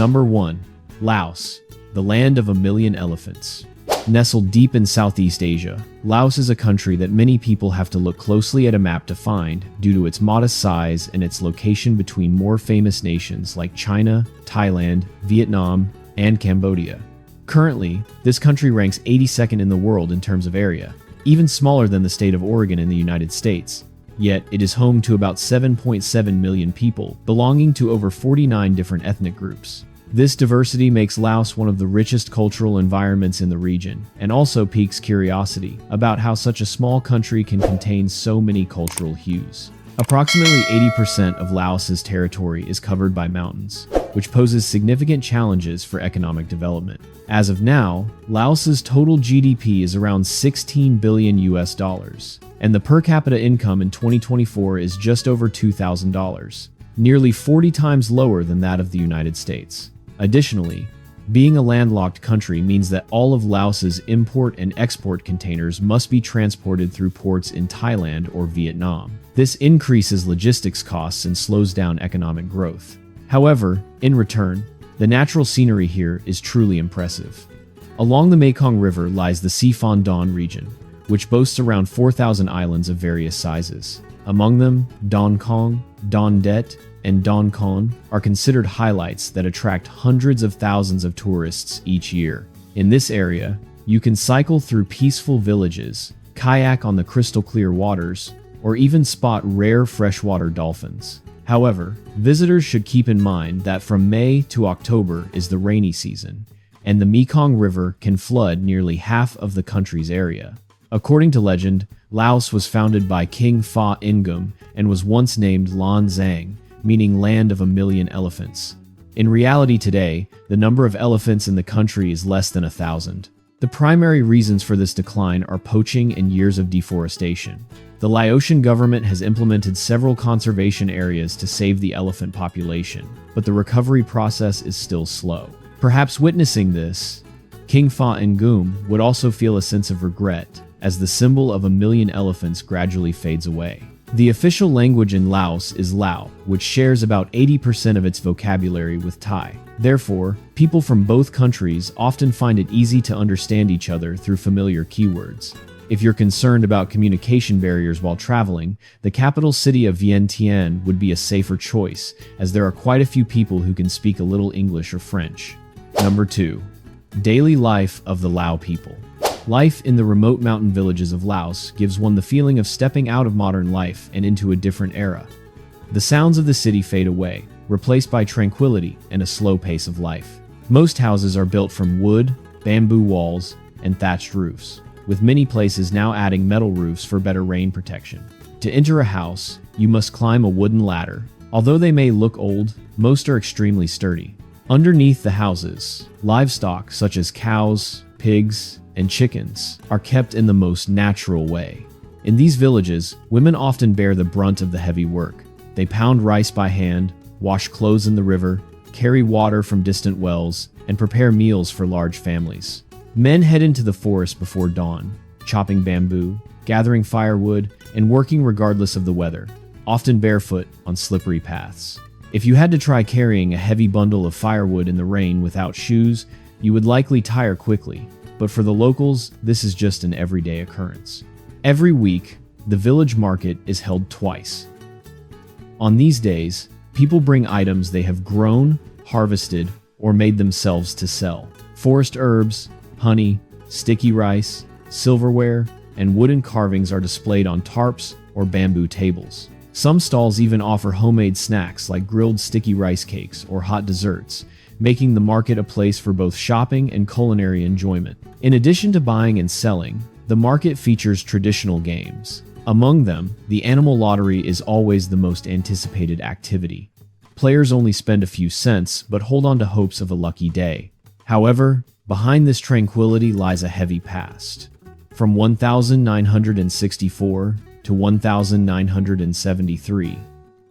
Number 1. Laos, the land of a million elephants. Nestled deep in Southeast Asia, Laos is a country that many people have to look closely at a map to find due to its modest size and its location between more famous nations like China, Thailand, Vietnam, and Cambodia. Currently, this country ranks 82nd in the world in terms of area, even smaller than the state of Oregon in the United States. Yet, it is home to about 7.7 million people, belonging to over 49 different ethnic groups. This diversity makes Laos one of the richest cultural environments in the region, and also piques curiosity about how such a small country can contain so many cultural hues. Approximately 80% of Laos's territory is covered by mountains, which poses significant challenges for economic development. As of now, Laos's total GDP is around $16 billion, and the per capita income in 2024 is just over $2,000, nearly 40 times lower than that of the United States. Additionally, being a landlocked country means that all of Laos's import and export containers must be transported through ports in Thailand or Vietnam. This increases logistics costs and slows down economic growth. However, in return, the natural scenery here is truly impressive. Along the Mekong River lies the Siphan Don region, which boasts around 4,000 islands of various sizes. Among them, Don Kong, Don Det, and Don Con are considered highlights that attract hundreds of thousands of tourists each year. In this area, you can cycle through peaceful villages, kayak on the crystal clear waters, or even spot rare freshwater dolphins. However, visitors should keep in mind that from May to October is the rainy season, and the Mekong River can flood nearly half of the country's area. According to legend, Laos was founded by King Fa Ngum and was once named Lan Xang, meaning land of a million elephants. In reality today, the number of elephants in the country is less than 1,000. The primary reasons for this decline are poaching and years of deforestation. The Laotian government has implemented several conservation areas to save the elephant population, but the recovery process is still slow. Perhaps witnessing this, King Fa Ngum would also feel a sense of regret as the symbol of a million elephants gradually fades away. The official language in Laos is Lao, which shares about 80% of its vocabulary with Thai. Therefore, people from both countries often find it easy to understand each other through familiar keywords. If you're concerned about communication barriers while traveling, the capital city of Vientiane would be a safer choice, as there are quite a few people who can speak a little English or French. Number 2. Daily life of the Lao people. Life in the remote mountain villages of Laos gives one the feeling of stepping out of modern life and into a different era. The sounds of the city fade away, replaced by tranquility and a slow pace of life. Most houses are built from wood, bamboo walls, and thatched roofs, with many places now adding metal roofs for better rain protection. To enter a house, you must climb a wooden ladder. Although they may look old, most are extremely sturdy. Underneath the houses, livestock such as cows, pigs, and chickens are kept in the most natural way. In these villages, women often bear the brunt of the heavy work. They pound rice by hand, wash clothes in the river, carry water from distant wells, and prepare meals for large families. Men head into the forest before dawn, chopping bamboo, gathering firewood, and working regardless of the weather, often barefoot on slippery paths. If you had to try carrying a heavy bundle of firewood in the rain without shoes, you would likely tire quickly. But for the locals, this is just an everyday occurrence. Every week, the village market is held twice. On these days, people bring items they have grown, harvested, or made themselves to sell. Forest herbs, honey, sticky rice, silverware, and wooden carvings are displayed on tarps or bamboo tables. Some stalls even offer homemade snacks like grilled sticky rice cakes or hot desserts, making the market a place for both shopping and culinary enjoyment. In addition to buying and selling, the market features traditional games. Among them, the animal lottery is always the most anticipated activity. Players only spend a few cents, but hold on to hopes of a lucky day. However, behind this tranquility lies a heavy past. From 1964 to 1973,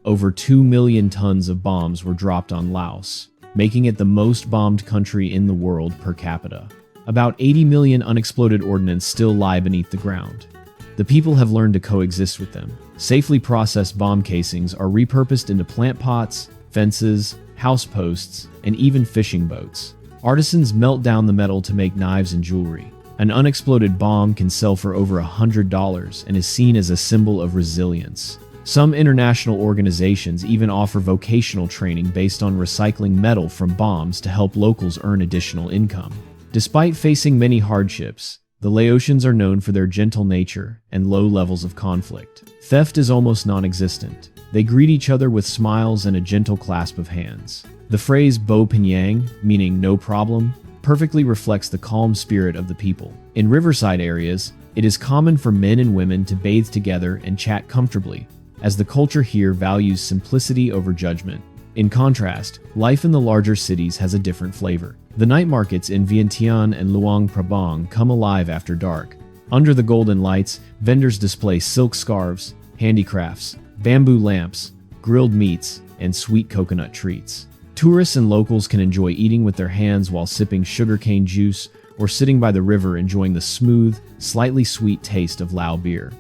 over 2 million tons of bombs were dropped on Laos, making it the most bombed country in the world per capita. About 80 million unexploded ordnance still lie beneath the ground. The people have learned to coexist with them. Safely processed bomb casings are repurposed into plant pots, fences, house posts, and even fishing boats. Artisans melt down the metal to make knives and jewelry. An unexploded bomb can sell for over $100 and is seen as a symbol of resilience. Some international organizations even offer vocational training based on recycling metal from bombs to help locals earn additional income. Despite facing many hardships, the Laotians are known for their gentle nature and low levels of conflict. Theft is almost non-existent. They greet each other with smiles and a gentle clasp of hands. The phrase Bo Pen Nyang, meaning no problem, perfectly reflects the calm spirit of the people. In riverside areas, it is common for men and women to bathe together and chat comfortably, as the culture here values simplicity over judgment. In contrast, life in the larger cities has a different flavor. The night markets in Vientiane and Luang Prabang come alive after dark. Under the golden lights, vendors display silk scarves, handicrafts, bamboo lamps, grilled meats, and sweet coconut treats. Tourists and locals can enjoy eating with their hands while sipping sugarcane juice or sitting by the river enjoying the smooth, slightly sweet taste of Lao beer.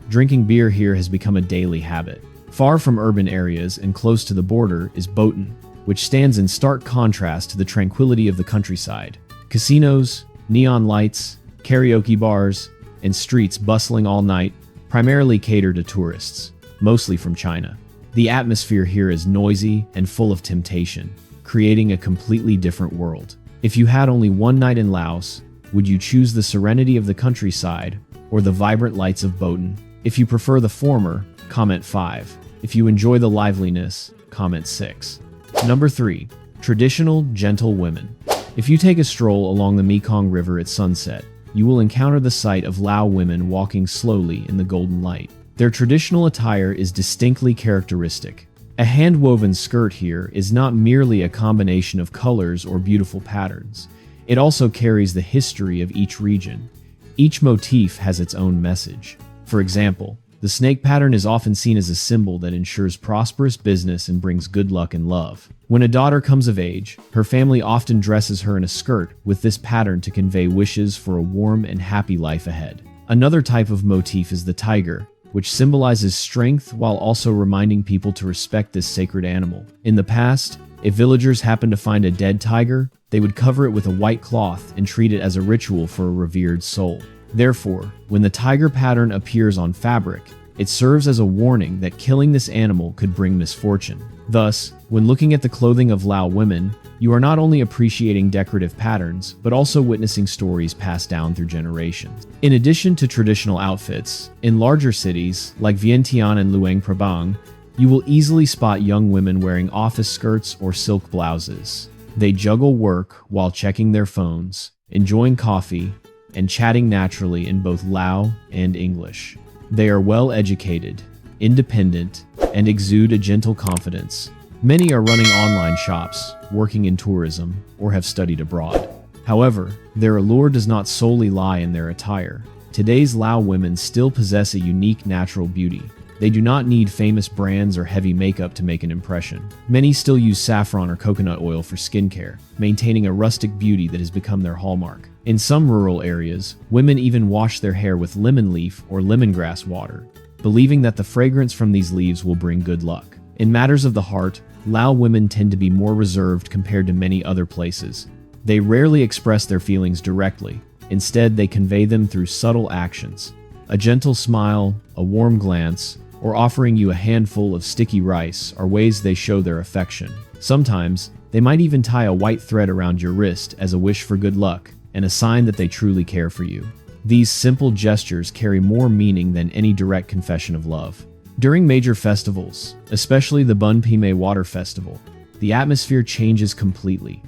Drinking beer here has become a daily habit. Far from urban areas and close to the border is Bo Pen, which stands in stark contrast to the tranquility of the countryside. Casinos, neon lights, karaoke bars, and streets bustling all night primarily cater to tourists, mostly from China. The atmosphere here is noisy and full of temptation, creating a completely different world. If you had only one night in Laos, would you choose the serenity of the countryside or the vibrant lights of Bo Pen? If you prefer the former, comment 5. If you enjoy the liveliness, comment 6. Number 3. Traditional, gentle women. If you take a stroll along the Mekong River at sunset, you will encounter the sight of Lao women walking slowly in the golden light. Their traditional attire is distinctly characteristic. A hand-woven skirt here is not merely a combination of colors or beautiful patterns. It also carries the history of each region. Each motif has its own message. For example, the snake pattern is often seen as a symbol that ensures prosperous business and brings good luck and love. When a daughter comes of age, her family often dresses her in a skirt with this pattern to convey wishes for a warm and happy life ahead. Another type of motif is the tiger, which symbolizes strength while also reminding people to respect this sacred animal. In the past, if villagers happened to find a dead tiger, they would cover it with a white cloth and treat it as a ritual for a revered soul. Therefore, when the tiger pattern appears on fabric, it serves as a warning that killing this animal could bring misfortune. Thus, when looking at the clothing of Lao women, you are not only appreciating decorative patterns, but also witnessing stories passed down through generations. In addition to traditional outfits, in larger cities like Vientiane and Luang Prabang, you will easily spot young women wearing office skirts or silk blouses. They juggle work while checking their phones, enjoying coffee, and chatting naturally in both Lao and English. They are well educated, independent, and exude a gentle confidence. Many are running online shops, working in tourism, or have studied abroad. However, their allure does not solely lie in their attire. Today's Lao women still possess a unique natural beauty. They do not need famous brands or heavy makeup to make an impression. Many still use saffron or coconut oil for skincare, maintaining a rustic beauty that has become their hallmark. In some rural areas, women even wash their hair with lemon leaf or lemongrass water, believing that the fragrance from these leaves will bring good luck. In matters of the heart, Lao women tend to be more reserved compared to many other places. They rarely express their feelings directly. Instead, they convey them through subtle actions. A gentle smile, a warm glance, or offering you a handful of sticky rice are ways they show their affection. Sometimes, they might even tie a white thread around your wrist as a wish for good luck and a sign that they truly care for you. These simple gestures carry more meaning than any direct confession of love. During major festivals, especially the Bun Pime Water Festival, the atmosphere changes completely.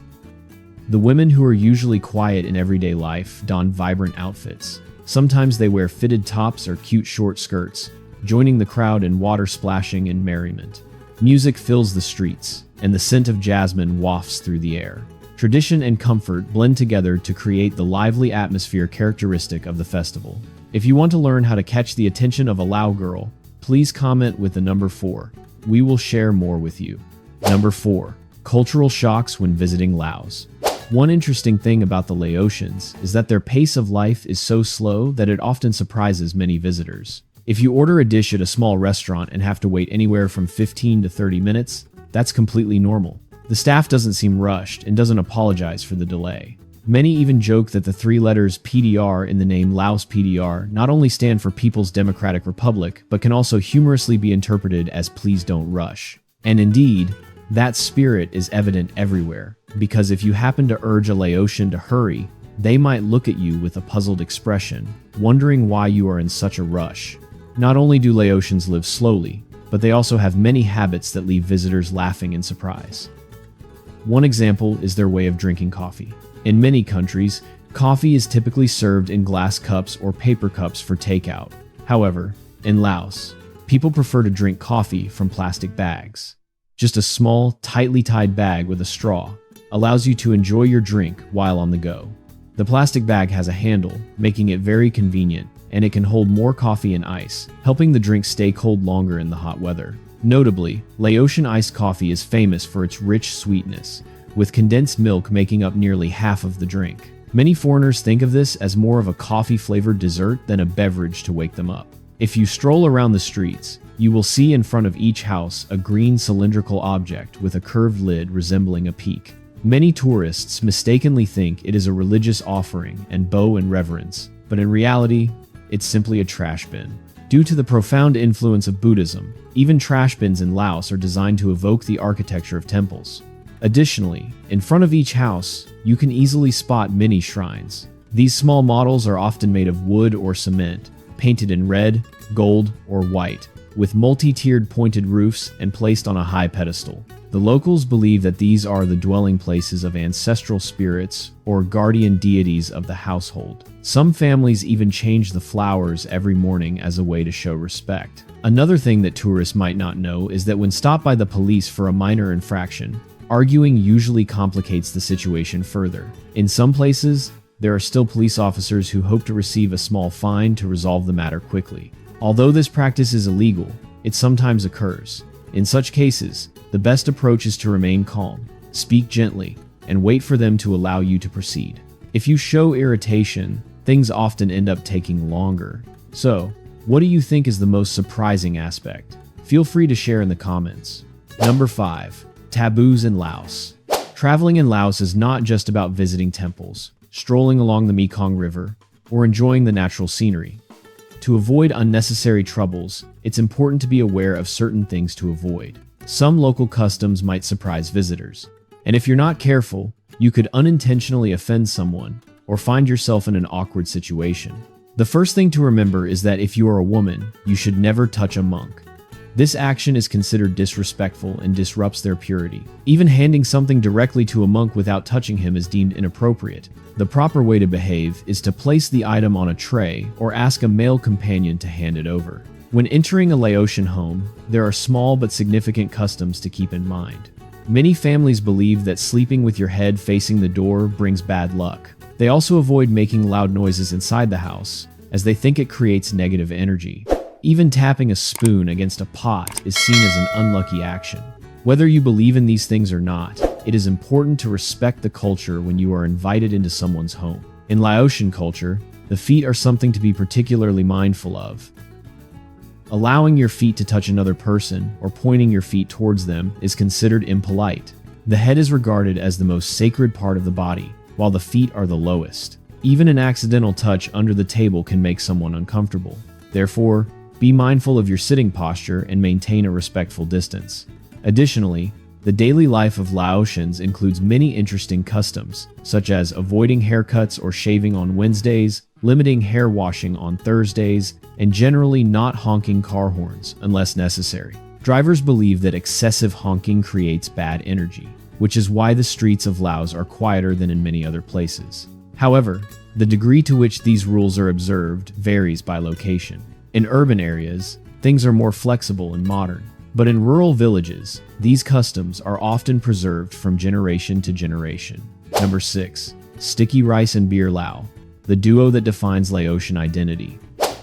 The women who are usually quiet in everyday life don vibrant outfits. Sometimes they wear fitted tops or cute short skirts, joining the crowd in water splashing and merriment. Music fills the streets, and the scent of jasmine wafts through the air. Tradition and comfort blend together to create the lively atmosphere characteristic of the festival. If you want to learn how to catch the attention of a Lao girl, please comment with the number 4. We will share more with you. Number 4. Cultural shocks when visiting Laos. One interesting thing about the Laotians is that their pace of life is so slow that it often surprises many visitors. If you order a dish at a small restaurant and have to wait anywhere from 15 to 30 minutes, that's completely normal. The staff doesn't seem rushed and doesn't apologize for the delay. Many even joke that the 3 letters PDR in the name Laos PDR not only stand for People's Democratic Republic, but can also humorously be interpreted as please don't rush. And indeed, that spirit is evident everywhere, because if you happen to urge a Laotian to hurry, they might look at you with a puzzled expression, wondering why you are in such a rush. Not only do Laotians live slowly, but they also have many habits that leave visitors laughing in surprise. One example is their way of drinking coffee. In many countries, coffee is typically served in glass cups or paper cups for takeout. However, in Laos, people prefer to drink coffee from plastic bags. Just a small, tightly tied bag with a straw allows you to enjoy your drink while on the go. The plastic bag has a handle, making it very convenient, and it can hold more coffee and ice, helping the drink stay cold longer in the hot weather. Notably, Laotian iced coffee is famous for its rich sweetness, with condensed milk making up nearly half of the drink. Many foreigners think of this as more of a coffee-flavored dessert than a beverage to wake them up. If you stroll around the streets, you will see in front of each house a green cylindrical object with a curved lid resembling a peak. Many tourists mistakenly think it is a religious offering and bow in reverence, but in reality, it's simply a trash bin. Due to the profound influence of Buddhism, even trash bins in Laos are designed to evoke the architecture of temples. Additionally, in front of each house, you can easily spot mini shrines. These small models are often made of wood or cement, painted in red, gold, or white, with multi-tiered pointed roofs and placed on a high pedestal. The locals believe that these are the dwelling places of ancestral spirits or guardian deities of the household. Some families even change the flowers every morning as a way to show respect. Another thing that tourists might not know is that when stopped by the police for a minor infraction, arguing usually complicates the situation further. In some places, there are still police officers who hope to receive a small fine to resolve the matter quickly. Although this practice is illegal, it sometimes occurs. In such cases, the best approach is to remain calm, speak gently, and wait for them to allow you to proceed. If you show irritation, things often end up taking longer. So, what do you think is the most surprising aspect? Feel free to share in the comments. Number 5. Taboos in Laos. Traveling in Laos is not just about visiting temples, strolling along the Mekong River, or enjoying the natural scenery. To avoid unnecessary troubles, it's important to be aware of certain things to avoid. Some local customs might surprise visitors, and if you're not careful, you could unintentionally offend someone or find yourself in an awkward situation. The first thing to remember is that if you are a woman, you should never touch a monk. This action is considered disrespectful and disrupts their purity. Even handing something directly to a monk without touching him is deemed inappropriate. The proper way to behave is to place the item on a tray or ask a male companion to hand it over. When entering a Laotian home, there are small but significant customs to keep in mind. Many families believe that sleeping with your head facing the door brings bad luck. They also avoid making loud noises inside the house, as they think it creates negative energy. Even tapping a spoon against a pot is seen as an unlucky action. Whether you believe in these things or not, it is important to respect the culture when you are invited into someone's home. In Laotian culture, the feet are something to be particularly mindful of. Allowing your feet to touch another person or pointing your feet towards them is considered impolite. The head is regarded as the most sacred part of the body, while the feet are the lowest. Even an accidental touch under the table can make someone uncomfortable. Therefore, be mindful of your sitting posture and maintain a respectful distance. Additionally, the daily life of Laotians includes many interesting customs, such as avoiding haircuts or shaving on Wednesdays, limiting hair washing on Thursdays, and generally not honking car horns unless necessary. Drivers believe that excessive honking creates bad energy, which is why the streets of Laos are quieter than in many other places. However, the degree to which these rules are observed varies by location. In urban areas, things are more flexible and modern, but in rural villages, these customs are often preserved from generation to generation. Number 6. Sticky rice and beer Lao, the duo that defines Laotian identity.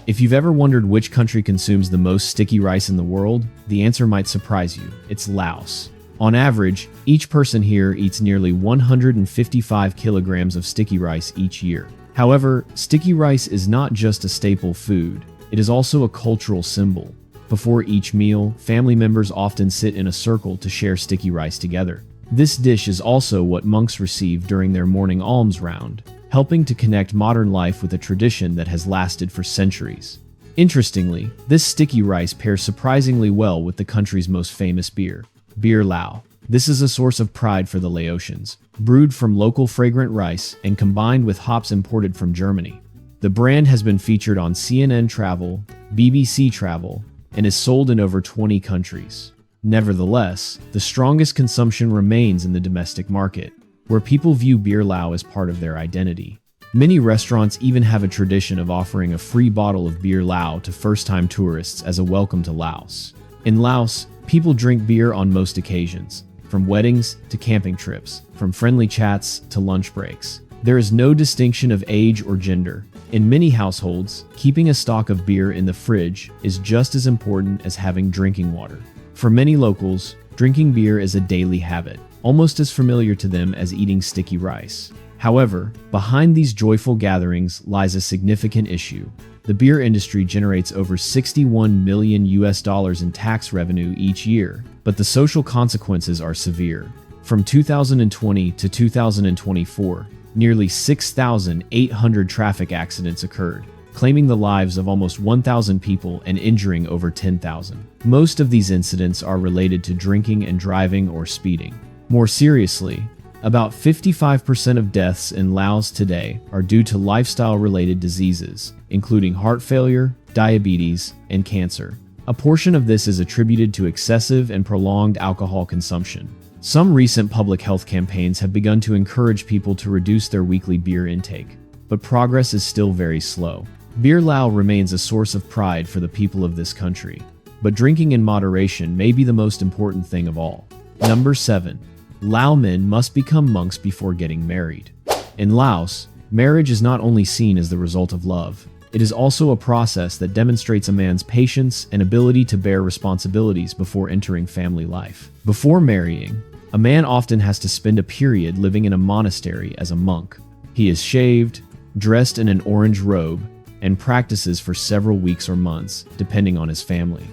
If you've ever wondered which country consumes the most sticky rice in the world, the answer might surprise you. It's Laos. On average, each person here eats nearly 155 kilograms of sticky rice each year. However, sticky rice is not just a staple food. It is also a cultural symbol. Before each meal, family members often sit in a circle to share sticky rice together. This dish is also what monks receive during their morning alms round, helping to connect modern life with a tradition that has lasted for centuries. Interestingly, this sticky rice pairs surprisingly well with the country's most famous beer, Beer Lao. This is a source of pride for the Laotians, brewed from local fragrant rice and combined with hops imported from Germany. The brand has been featured on CNN Travel, BBC Travel, and is sold in over 20 countries. Nevertheless, the strongest consumption remains in the domestic market, where people view Beer Lao as part of their identity. Many restaurants even have a tradition of offering a free bottle of Beer Lao to first-time tourists as a welcome to Laos. In Laos, people drink beer on most occasions, from weddings to camping trips, from friendly chats to lunch breaks. There is no distinction of age or gender. In many households, keeping a stock of beer in the fridge is just as important as having drinking water. For many locals, drinking beer is a daily habit, almost as familiar to them as eating sticky rice. However, behind these joyful gatherings lies a significant issue. The beer industry generates over $61 million in tax revenue each year, but the social consequences are severe. From 2020 to 2024, nearly 6,800 traffic accidents occurred, claiming the lives of almost 1,000 people and injuring over 10,000. Most of these incidents are related to drinking and driving or speeding. More seriously, about 55% of deaths in Laos today are due to lifestyle-related diseases, including heart failure, diabetes, and cancer. A portion of this is attributed to excessive and prolonged alcohol consumption. Some recent public health campaigns have begun to encourage people to reduce their weekly beer intake, but progress is still very slow. Beer Lao remains a source of pride for the people of this country, but drinking in moderation may be the most important thing of all. Number 7. Lao men must become monks before getting married. In Laos, marriage is not only seen as the result of love, it is also a process that demonstrates a man's patience and ability to bear responsibilities before entering family life. Before marrying, a man often has to spend a period living in a monastery as a monk. He is shaved, dressed in an orange robe, and practices for several weeks or months, depending on his family.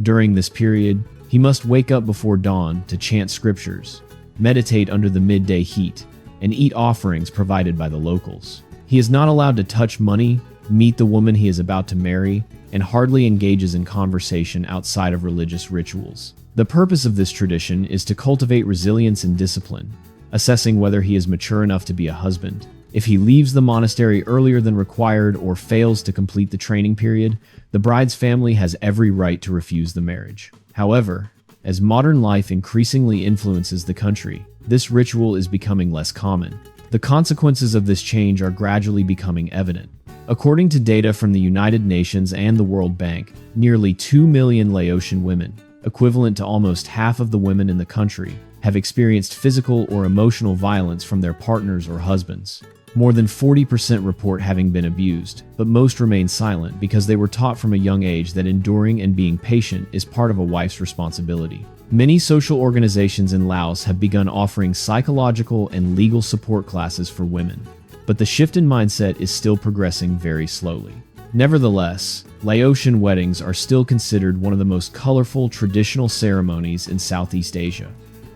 During this period, he must wake up before dawn to chant scriptures, meditate under the midday heat, and eat offerings provided by the locals. He is not allowed to touch money, meet the woman he is about to marry, and hardly engages in conversation outside of religious rituals. The purpose of this tradition is to cultivate resilience and discipline, assessing whether he is mature enough to be a husband. If he leaves the monastery earlier than required or fails to complete the training period, the bride's family has every right to refuse the marriage. However, as modern life increasingly influences the country, this ritual is becoming less common. The consequences of this change are gradually becoming evident. According to data from the United Nations and the World Bank, nearly 2 million Laotian women, equivalent to almost half of the women in the country, have experienced physical or emotional violence from their partners or husbands. More than 40% report having been abused, but most remain silent because they were taught from a young age that enduring and being patient is part of a wife's responsibility. Many social organizations in Laos have begun offering psychological and legal support classes for women, but the shift in mindset is still progressing very slowly. Nevertheless, Laotian weddings are still considered one of the most colorful traditional ceremonies in Southeast Asia.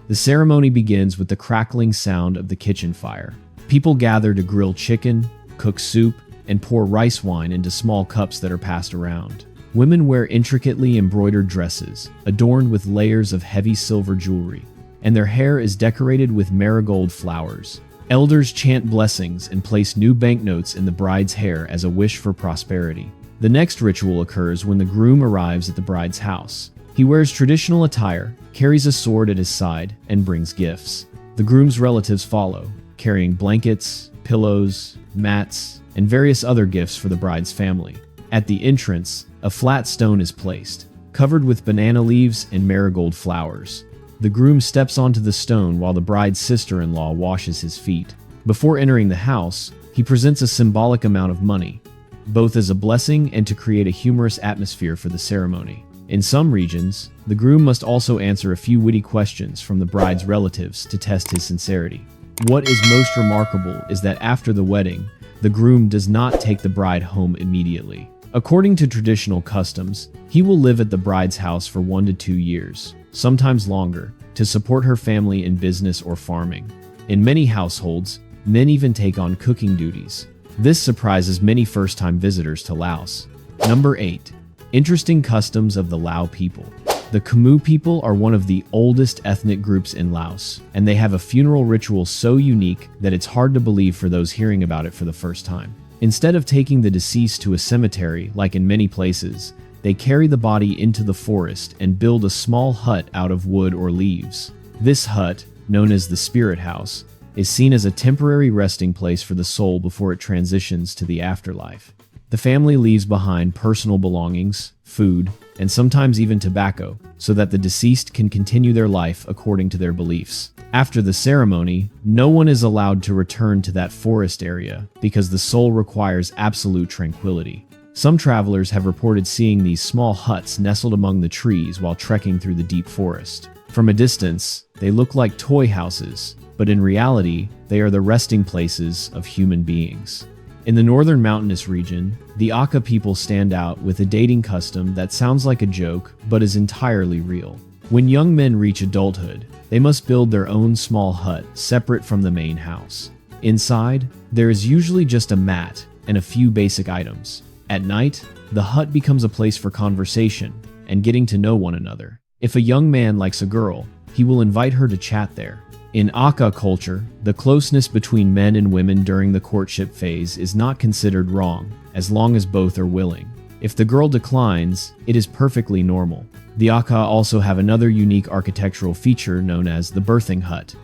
The ceremony begins with the crackling sound of the kitchen fire. People gather to grill chicken, cook soup, and pour rice wine into small cups that are passed around. Women wear intricately embroidered dresses, adorned with layers of heavy silver jewelry, and their hair is decorated with marigold flowers. Elders chant blessings and place new banknotes in the bride's hair as a wish for prosperity. The next ritual occurs when the groom arrives at the bride's house. He wears traditional attire, carries a sword at his side, and brings gifts. The groom's relatives follow, carrying blankets, pillows, mats, and various other gifts for the bride's family. At the entrance, a flat stone is placed, covered with banana leaves and marigold flowers. The groom steps onto the stone while the bride's sister-in-law washes his feet. Before entering the house, he presents a symbolic amount of money, both as a blessing and to create a humorous atmosphere for the ceremony. In some regions, the groom must also answer a few witty questions from the bride's relatives to test his sincerity. What is most remarkable is that after the wedding, the groom does not take the bride home immediately. According to traditional customs, he will live at the bride's house for 1 to 2 years, sometimes longer, to support her family in business or farming. In many households, men even take on cooking duties. This surprises many first-time visitors to Laos. Number 8. Interesting customs of the Lao people. The Khmer people are one of the oldest ethnic groups in Laos, and they have a funeral ritual so unique that it's hard to believe for those hearing about it for the first time. Instead of taking the deceased to a cemetery, like in many places, they carry the body into the forest and build a small hut out of wood or leaves. This hut, known as the spirit house, is seen as a temporary resting place for the soul before it transitions to the afterlife. The family leaves behind personal belongings, food, and sometimes even tobacco, so that the deceased can continue their life according to their beliefs. After the ceremony, no one is allowed to return to that forest area because the soul requires absolute tranquility. Some travelers have reported seeing these small huts nestled among the trees while trekking through the deep forest. From a distance, they look like toy houses, but in reality, they are the resting places of human beings. In the northern mountainous region, the Aka people stand out with a dating custom that sounds like a joke, but is entirely real. When young men reach adulthood, they must build their own small hut separate from the main house. Inside, there is usually just a mat and a few basic items. At night, the hut becomes a place for conversation and getting to know one another. If a young man likes a girl, he will invite her to chat there. In Aka culture, the closeness between men and women during the courtship phase is not considered wrong, as long as both are willing. If the girl declines, it is perfectly normal. The Aka also have another unique architectural feature known as the birthing hut.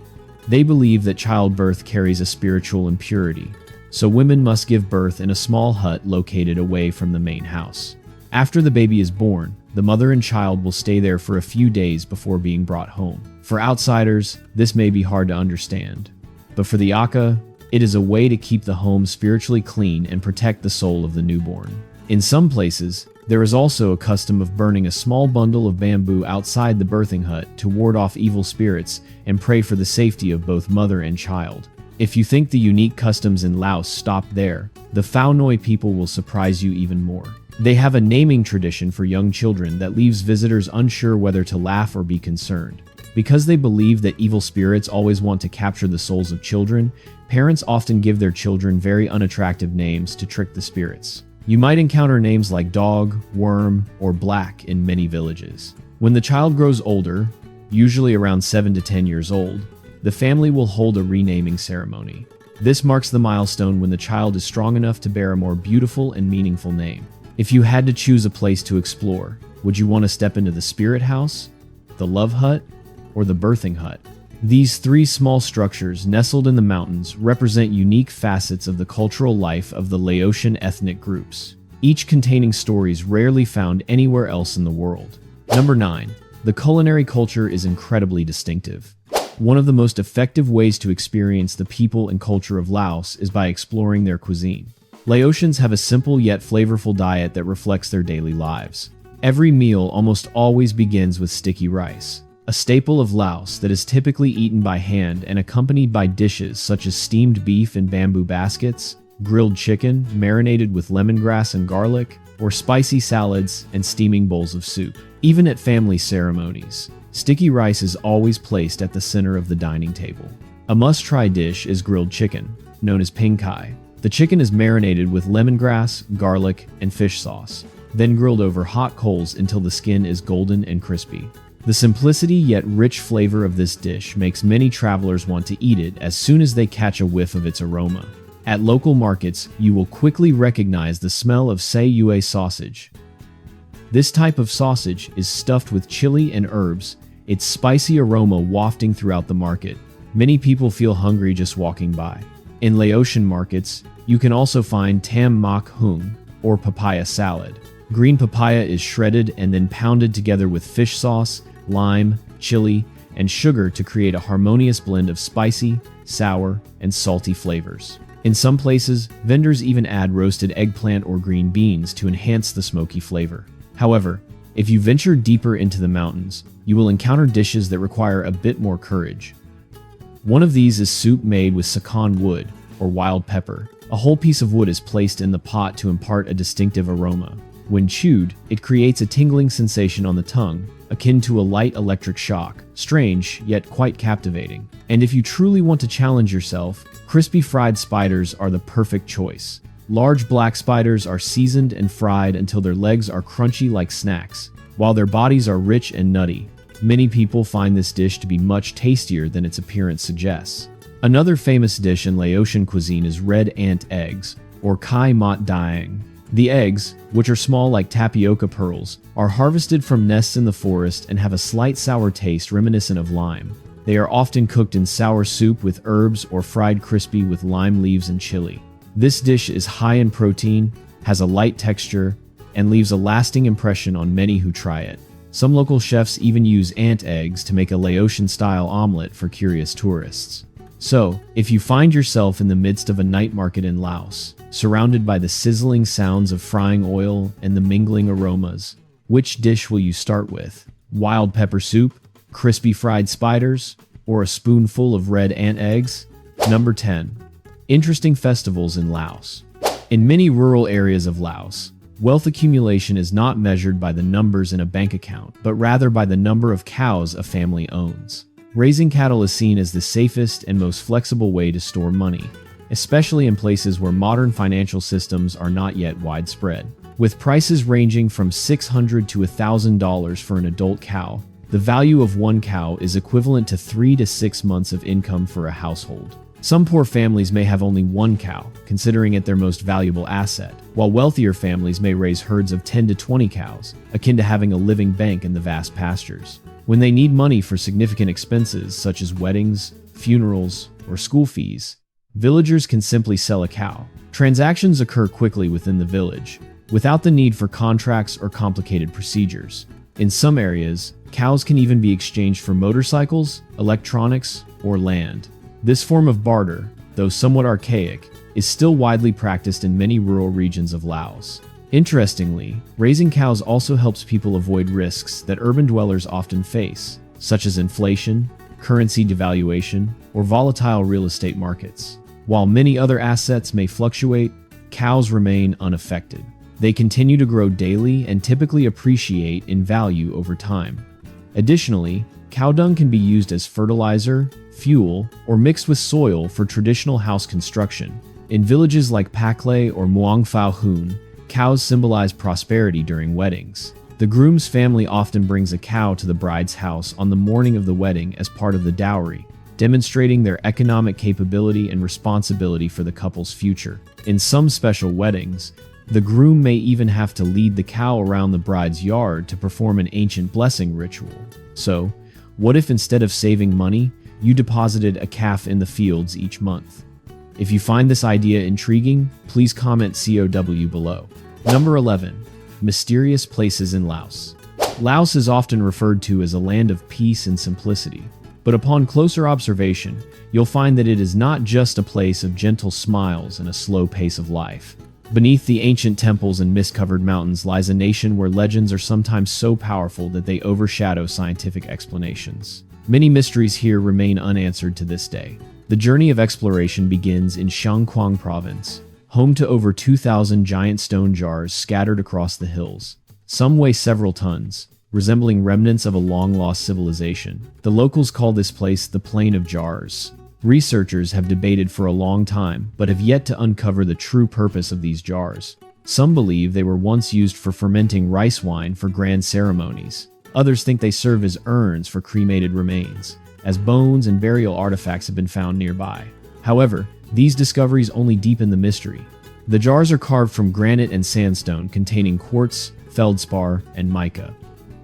They believe that childbirth carries a spiritual impurity, so women must give birth in a small hut located away from the main house. After the baby is born, the mother and child will stay there for a few days before being brought home. For outsiders, this may be hard to understand, but for the Aka, it is a way to keep the home spiritually clean and protect the soul of the newborn. In some places, there is also a custom of burning a small bundle of bamboo outside the birthing hut to ward off evil spirits and pray for the safety of both mother and child. If you think the unique customs in Laos stop there, the Phao Noi people will surprise you even more. They have a naming tradition for young children that leaves visitors unsure whether to laugh or be concerned. Because they believe that evil spirits always want to capture the souls of children, parents often give their children very unattractive names to trick the spirits. You might encounter names like dog, worm, or black in many villages. When the child grows older, usually around 7 to 10 years old, the family will hold a renaming ceremony. This marks the milestone when the child is strong enough to bear a more beautiful and meaningful name. If you had to choose a place to explore, would you want to step into the spirit house, the love hut, or the birthing hut? These three small structures nestled in the mountains represent unique facets of the cultural life of the Laotian ethnic groups, each containing stories rarely found anywhere else in the world. Number 9. The culinary culture is incredibly distinctive. One of the most effective ways to experience the people and culture of Laos is by exploring their cuisine. Laotians have a simple yet flavorful diet that reflects their daily lives. Every meal almost always begins with sticky rice, a staple of Laos that is typically eaten by hand and accompanied by dishes such as steamed beef in bamboo baskets, grilled chicken marinated with lemongrass and garlic, or spicy salads and steaming bowls of soup. Even at family ceremonies, sticky rice is always placed at the center of the dining table. A must-try dish is grilled chicken, known as ping kai. The chicken is marinated with lemongrass, garlic, and fish sauce, then grilled over hot coals until the skin is golden and crispy. The simplicity yet rich flavor of this dish makes many travelers want to eat it as soon as they catch a whiff of its aroma. At local markets, you will quickly recognize the smell of say yue sausage. This type of sausage is stuffed with chili and herbs, its spicy aroma wafting throughout the market. Many people feel hungry just walking by. In Laotian markets, you can also find tam mak hung, or papaya salad. Green papaya is shredded and then pounded together with fish sauce, lime, chili, and sugar to create a harmonious blend of spicy, sour, and salty flavors. In some places, vendors even add roasted eggplant or green beans to enhance the smoky flavor. However, if you venture deeper into the mountains, you will encounter dishes that require a bit more courage. One of these is soup made with sakan wood, or wild pepper. A whole piece of wood is placed in the pot to impart a distinctive aroma. When chewed, it creates a tingling sensation on the tongue, akin to a light electric shock. Strange, yet quite captivating. And if you truly want to challenge yourself, crispy fried spiders are the perfect choice. Large black spiders are seasoned and fried until their legs are crunchy like snacks, while their bodies are rich and nutty. Many people find this dish to be much tastier than its appearance suggests. Another famous dish in Laotian cuisine is red ant eggs, or kai mat daeng. The eggs, which are small like tapioca pearls, are harvested from nests in the forest and have a slight sour taste reminiscent of lime. They are often cooked in sour soup with herbs or fried crispy with lime leaves and chili. This dish is high in protein, has a light texture, and leaves a lasting impression on many who try it. Some local chefs even use ant eggs to make a Laotian-style omelet for curious tourists. So, if you find yourself in the midst of a night market in Laos, surrounded by the sizzling sounds of frying oil and the mingling aromas, which dish will you start with? Wild pepper soup, crispy fried spiders, or a spoonful of red ant eggs? Number 10. Interesting festivals in Laos. In many rural areas of Laos, wealth accumulation is not measured by the numbers in a bank account, but rather by the number of cows a family owns. Raising cattle is seen as the safest and most flexible way to store money, especially in places where modern financial systems are not yet widespread. With prices ranging from $600 to $1,000 for an adult cow, the value of one cow is equivalent to 3 to 6 months of income for a household. Some poor families may have only one cow, considering it their most valuable asset, while wealthier families may raise herds of 10 to 20 cows, akin to having a living bank in the vast pastures. When they need money for significant expenses such as weddings, funerals, or school fees, villagers can simply sell a cow. Transactions occur quickly within the village, without the need for contracts or complicated procedures. In some areas, cows can even be exchanged for motorcycles, electronics, or land. This form of barter, though somewhat archaic, is still widely practiced in many rural regions of Laos. Interestingly, raising cows also helps people avoid risks that urban dwellers often face, such as inflation, currency devaluation, or volatile real estate markets. While many other assets may fluctuate, cows remain unaffected. They continue to grow daily and typically appreciate in value over time. Additionally, cow dung can be used as fertilizer, fuel, or mixed with soil for traditional house construction. In villages like Paklay or Muang Phao Hun, cows symbolize prosperity during weddings. The groom's family often brings a cow to the bride's house on the morning of the wedding as part of the dowry, demonstrating their economic capability and responsibility for the couple's future. In some special weddings, the groom may even have to lead the cow around the bride's yard to perform an ancient blessing ritual. So, what if instead of saving money, you deposited a calf in the fields each month? If you find this idea intriguing, please comment COW below. Number 11. Mysterious places in Laos. Laos is often referred to as a land of peace and simplicity, but upon closer observation, you'll find that it is not just a place of gentle smiles and a slow pace of life. Beneath the ancient temples and mist-covered mountains lies a nation where legends are sometimes so powerful that they overshadow scientific explanations. Many mysteries here remain unanswered to this day. The journey of exploration begins in Shankwang Province, home to over 2,000 giant stone jars scattered across the hills. Some weigh several tons, resembling remnants of a long-lost civilization. The locals call this place the Plain of Jars. Researchers have debated for a long time, but have yet to uncover the true purpose of these jars. Some believe they were once used for fermenting rice wine for grand ceremonies. Others think they serve as urns for cremated remains, as bones and burial artifacts have been found nearby. However, these discoveries only deepen the mystery. The jars are carved from granite and sandstone containing quartz, feldspar, and mica.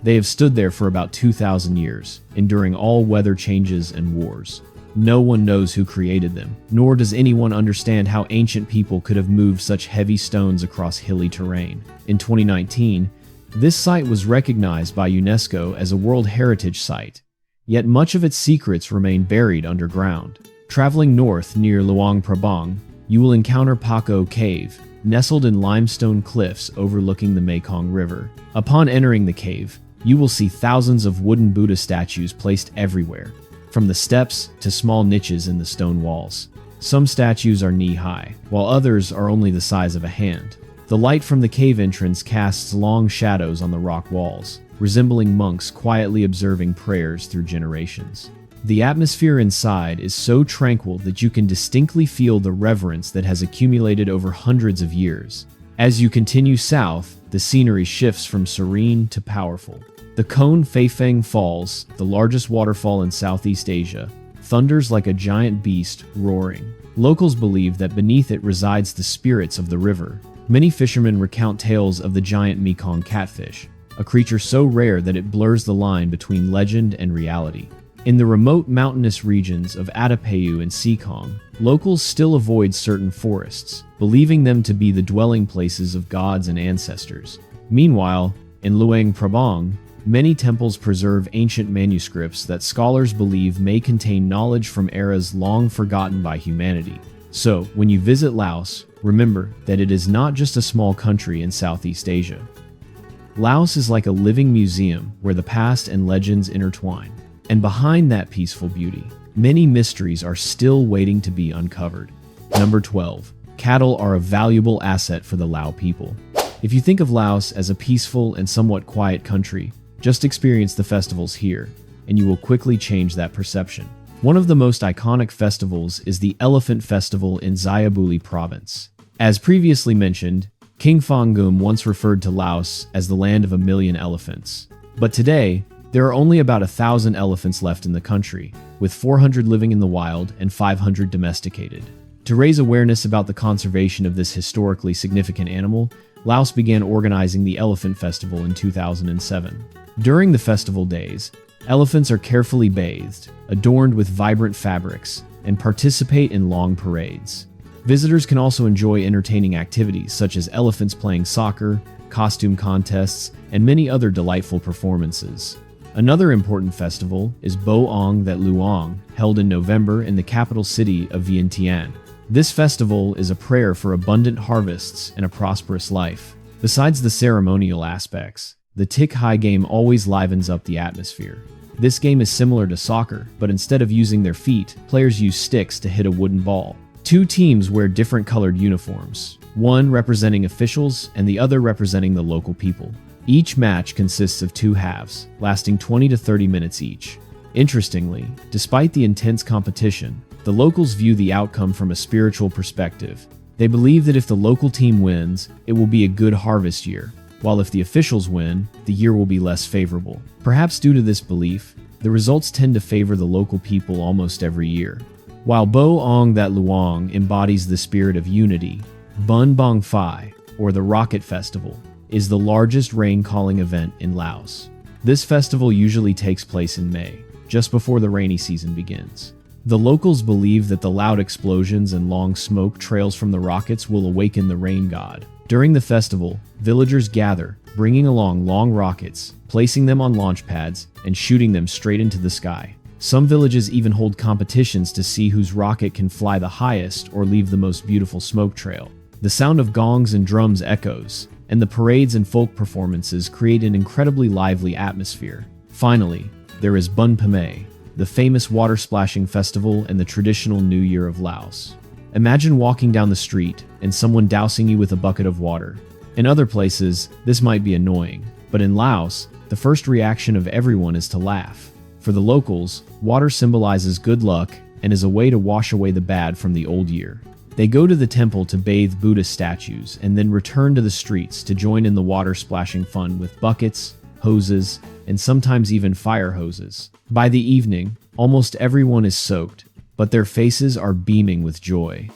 They have stood there for about 2,000 years, enduring all weather changes and wars. No one knows who created them, nor does anyone understand how ancient people could have moved such heavy stones across hilly terrain. In 2019, this site was recognized by UNESCO as a World Heritage Site, yet much of its secrets remain buried underground. Traveling north near Luang Prabang, you will encounter Pako Cave, nestled in limestone cliffs overlooking the Mekong River. Upon entering the cave, you will see thousands of wooden Buddha statues placed everywhere, from the steps to small niches in the stone walls. Some statues are knee-high, while others are only the size of a hand. The light from the cave entrance casts long shadows on the rock walls, resembling monks quietly observing prayers through generations. The atmosphere inside is so tranquil that you can distinctly feel the reverence that has accumulated over hundreds of years. As you continue south, the scenery shifts from serene to powerful. The Khon Phaphang Falls, the largest waterfall in Southeast Asia, thunders like a giant beast roaring. Locals believe that beneath it resides the spirits of the river. Many fishermen recount tales of the giant Mekong catfish, a creature so rare that it blurs the line between legend and reality. In the remote mountainous regions of Attapeu and Sekong, locals still avoid certain forests, believing them to be the dwelling places of gods and ancestors. Meanwhile, in Luang Prabang, many temples preserve ancient manuscripts that scholars believe may contain knowledge from eras long forgotten by humanity. So, when you visit Laos, remember that it is not just a small country in Southeast Asia. Laos is like a living museum where the past and legends intertwine. And behind that peaceful beauty, many mysteries are still waiting to be uncovered. Number 12. Cattle are a valuable asset for the Lao people. If you think of Laos as a peaceful and somewhat quiet country, just experience the festivals here, and you will quickly change that perception. One of the most iconic festivals is the Elephant Festival in Xayaburi province. As previously mentioned, King Phongum once referred to Laos as the land of 1,000,000 elephants. But today, there are only about 1,000 elephants left in the country, with 400 living in the wild and 500 domesticated. To raise awareness about the conservation of this historically significant animal, Laos began organizing the Elephant Festival in 2007. During the festival days, elephants are carefully bathed, adorned with vibrant fabrics, and participate in long parades. Visitors can also enjoy entertaining activities such as elephants playing soccer, costume contests, and many other delightful performances. Another important festival is Bo Ong That Luang, held in November in the capital city of Vientiane. This festival is a prayer for abundant harvests and a prosperous life. Besides the ceremonial aspects, the Tik Hai game always livens up the atmosphere. This game is similar to soccer, but instead of using their feet, players use sticks to hit a wooden ball. Two teams wear different colored uniforms, one representing officials and the other representing the local people. Each match consists of 2 halves, lasting 20 to 30 minutes each. Interestingly, despite the intense competition, the locals view the outcome from a spiritual perspective. They believe that if the local team wins, it will be a good harvest year, while if the officials win, the year will be less favorable. Perhaps due to this belief, the results tend to favor the local people almost every year. While Bo Ong That Luang embodies the spirit of unity, Bun Bong Phai, or the Rocket Festival, is the largest rain-calling event in Laos. This festival usually takes place in May, just before the rainy season begins. The locals believe that the loud explosions and long smoke trails from the rockets will awaken the rain god. During the festival, villagers gather, bringing along long rockets, placing them on launch pads, and shooting them straight into the sky. Some villages even hold competitions to see whose rocket can fly the highest or leave the most beautiful smoke trail. The sound of gongs and drums echoes, and the parades and folk performances create an incredibly lively atmosphere. Finally, there is Bun Pame, the famous water splashing festival and the traditional New Year of Laos. Imagine walking down the street and someone dousing you with a bucket of water. In other places, this might be annoying, but in Laos, the first reaction of everyone is to laugh. For the locals, water symbolizes good luck and is a way to wash away the bad from the old year. They go to the temple to bathe Buddhist statues and then return to the streets to join in the water splashing fun with buckets, hoses, and sometimes even fire hoses. By the evening, almost everyone is soaked, but their faces are beaming with joy.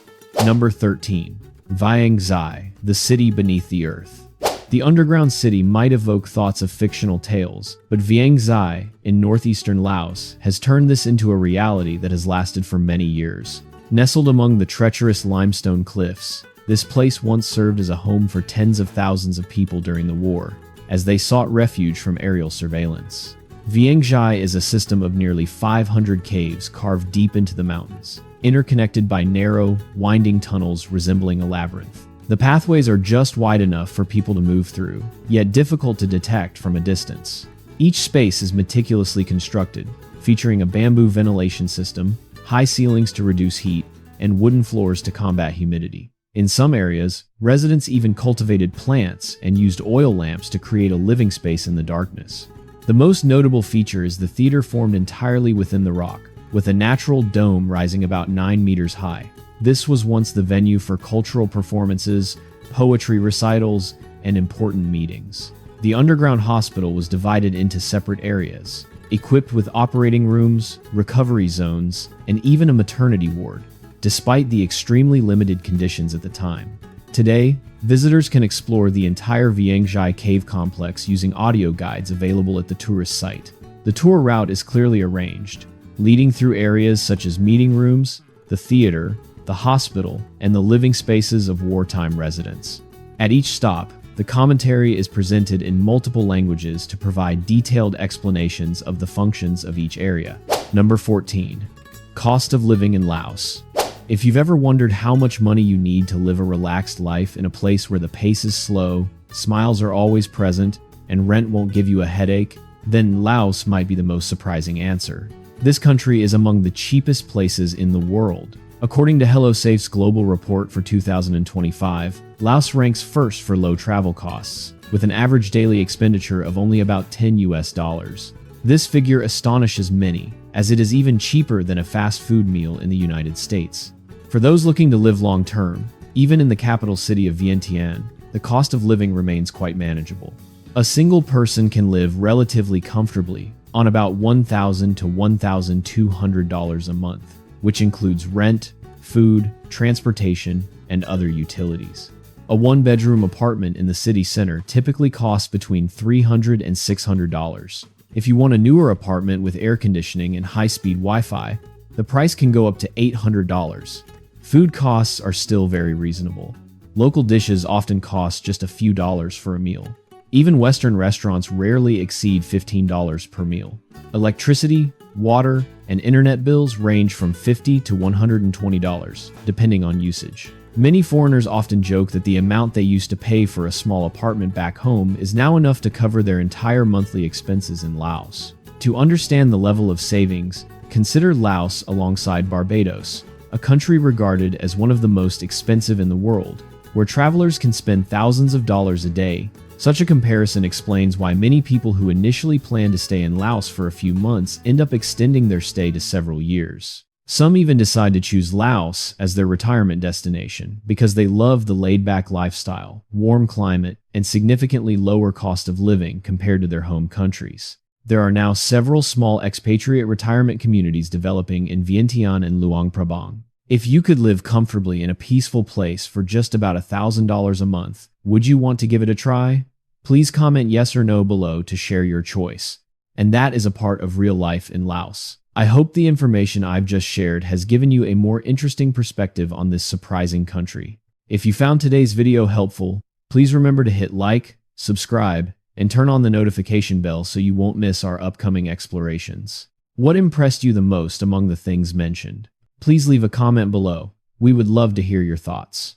Number 13. Viang, the city beneath the earth. The underground city might evoke thoughts of fictional tales, but Viang in northeastern Laos has turned this into a reality that has lasted for many years. Nestled among the treacherous limestone cliffs, this place once served as a home for tens of thousands of people during the war, as they sought refuge from aerial surveillance. Viang is a system of nearly 500 caves carved deep into the mountains, interconnected by narrow, winding tunnels resembling a labyrinth. The pathways are just wide enough for people to move through, yet difficult to detect from a distance. Each space is meticulously constructed, featuring a bamboo ventilation system, high ceilings to reduce heat, and wooden floors to combat humidity. In some areas, residents even cultivated plants and used oil lamps to create a living space in the darkness. The most notable feature is the theater formed entirely within the rock, with a natural dome rising about 9 meters high. This was once the venue for cultural performances, poetry recitals, and important meetings. The underground hospital was divided into separate areas, equipped with operating rooms, recovery zones, and even a maternity ward, despite the extremely limited conditions at the time. Today, visitors can explore the entire Viang cave complex using audio guides available at the tourist site. The tour route is clearly arranged, leading through areas such as meeting rooms, the theater, the hospital, and the living spaces of wartime residents. At each stop, the commentary is presented in multiple languages to provide detailed explanations of the functions of each area. Number 14. Cost of living in Laos. If you've ever wondered how much money you need to live a relaxed life in a place where the pace is slow, smiles are always present, and rent won't give you a headache, then Laos might be the most surprising answer. This country is among the cheapest places in the world. According to HelloSafe's global report for 2025, Laos ranks first for low travel costs, with an average daily expenditure of only about $10. This figure astonishes many, as it is even cheaper than a fast food meal in the United States. For those looking to live long term, even in the capital city of Vientiane, the cost of living remains quite manageable. A single person can live relatively comfortably on about $1,000 to $1,200 a month, which includes rent, food, transportation, and other utilities. A one-bedroom apartment in the city center typically costs between $300 and $600. If you want a newer apartment with air conditioning and high-speed Wi-Fi, the price can go up to $800. Food costs are still very reasonable. Local dishes often cost just a few dollars for a meal. Even Western restaurants rarely exceed $15 per meal. Electricity, water, and internet bills range from $50 to $120, depending on usage. Many foreigners often joke that the amount they used to pay for a small apartment back home is now enough to cover their entire monthly expenses in Laos. To understand the level of savings, consider Laos alongside Barbados, a country regarded as one of the most expensive in the world, where travelers can spend thousands of dollars a day. Such a comparison explains why many people who initially plan to stay in Laos for a few months end up extending their stay to several years. Some even decide to choose Laos as their retirement destination because they love the laid-back lifestyle, warm climate, and significantly lower cost of living compared to their home countries. There are now several small expatriate retirement communities developing in Vientiane and Luang Prabang. If you could live comfortably in a peaceful place for just about $1,000 a month, would you want to give it a try? Please comment yes or no below to share your choice. And that is a part of real life in Laos. I hope the information I've just shared has given you a more interesting perspective on this surprising country. If you found today's video helpful, please remember to hit like, subscribe, and turn on the notification bell so you won't miss our upcoming explorations. What impressed you the most among the things mentioned? Please leave a comment below. We would love to hear your thoughts.